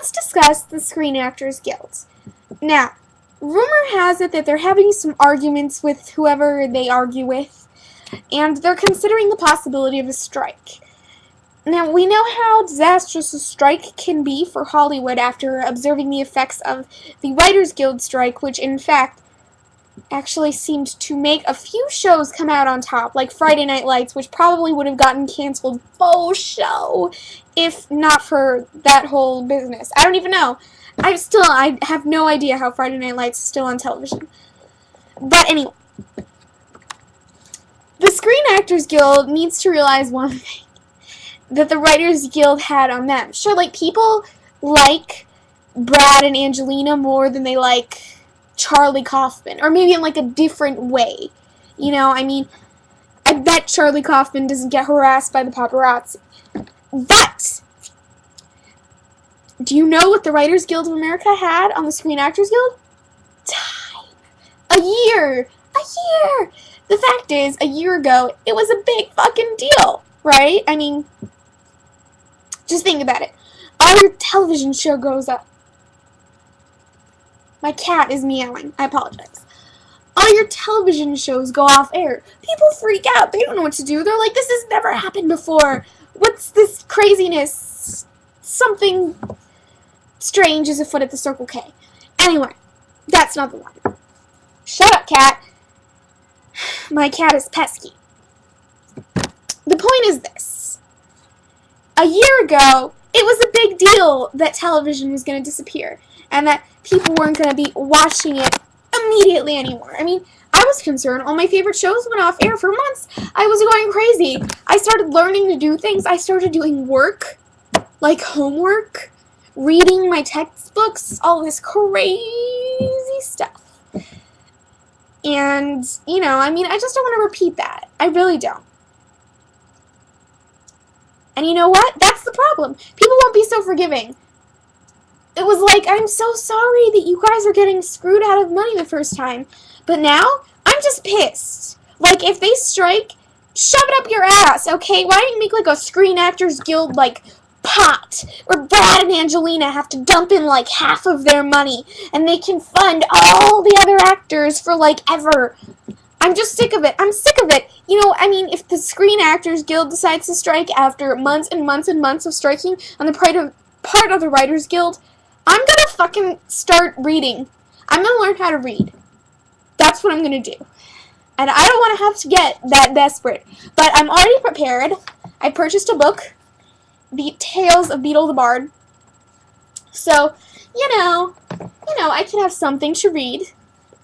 let's discuss the Screen Actors Guild. Now, rumor has it that they're having some arguments with whoever they argue with, and they're considering the possibility of a strike. Now, we know how disastrous a strike can be for Hollywood after observing the effects of the Writers Guild strike, which, in fact, actually seemed to make a few shows come out on top, like Friday Night Lights, which probably would have gotten canceled faux show if not for that whole business. I don't even know. I have no idea how Friday Night Lights is still on television. But anyway, the Screen Actors Guild needs to realize one thing that the Writers Guild had on them. Sure, like, people like Brad and Angelina more than they like Charlie Kaufman, or maybe in like a different way. You know, I mean, I bet Charlie Kaufman doesn't get harassed by the paparazzi. But do you know what the Writers Guild of America had on the Screen Actors Guild? Time. A year. The fact is, a year ago, it was a big fucking deal, right? I mean, just think about it. All your television show goes up. My cat is meowing. I apologize. All your television shows go off air. People freak out. They don't know what to do. They're like, this has never happened before. What's this craziness? Something strange is afoot at the Circle K. Anyway, that's not the one. Shut up, cat. My cat is pesky. The point is this. A year ago, it was a big deal that television was going to disappear, and that people weren't going to be watching it immediately anymore. I mean, I was concerned. All my favorite shows went off air for months. I was going crazy. I started learning to do things. I started doing work, like homework, reading my textbooks, all this crazy stuff. And, you know, I mean, I just don't want to repeat that. I really don't. And you know what? That's the problem. People won't be so forgiving. It was like, I'm so sorry that you guys are getting screwed out of money the first time. But now, I'm just pissed. Like, if they strike, shove it up your ass, okay? Why don't you make, like, a Screen Actors Guild, like, pot, where Brad and Angelina have to dump in, like, half of their money, and they can fund all the other actors for, like, ever. I'm just sick of it. I'm sick of it. You know, I mean, if the Screen Actors Guild decides to strike after months and months and months of striking on the part of the Writers Guild, I'm gonna fucking start reading. I'm gonna learn how to read. That's what I'm gonna do. And I don't want to have to get that desperate. But I'm already prepared. I purchased a book, The Tales of Beetle the Bard. So, you know, I can have something to read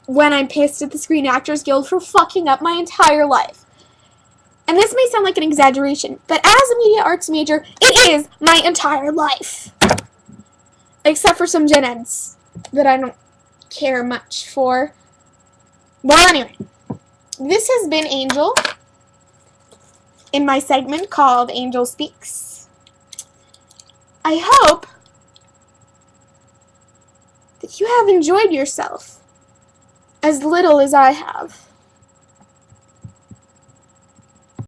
when I'm pissed at the Screen Actors Guild for fucking up my entire life. And this may sound like an exaggeration, but as a media arts major, it is my entire life. Except for some gen eds that I don't care much for. Well, anyway, this has been Angel in my segment called Angel Speaks. I hope that you have enjoyed yourself as little as I have.